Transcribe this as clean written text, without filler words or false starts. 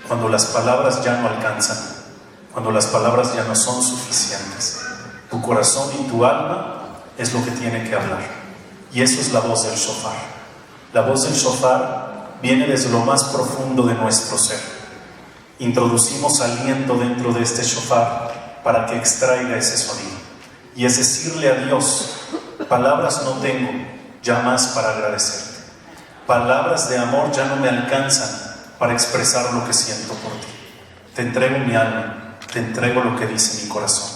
cuando las palabras ya no alcanzan, cuando las palabras ya no son suficientes. Tu corazón y tu alma es lo que tiene que hablar. Y eso es la voz del shofar. La voz del shofar viene desde lo más profundo de nuestro ser. Introducimos aliento dentro de este shofar para que extraiga ese sonido. Y es decirle a Dios: palabras no tengo ya más para agradecerte. Palabras de amor ya no me alcanzan para expresar lo que siento por ti. Te entrego mi alma, te entrego lo que dice mi corazón.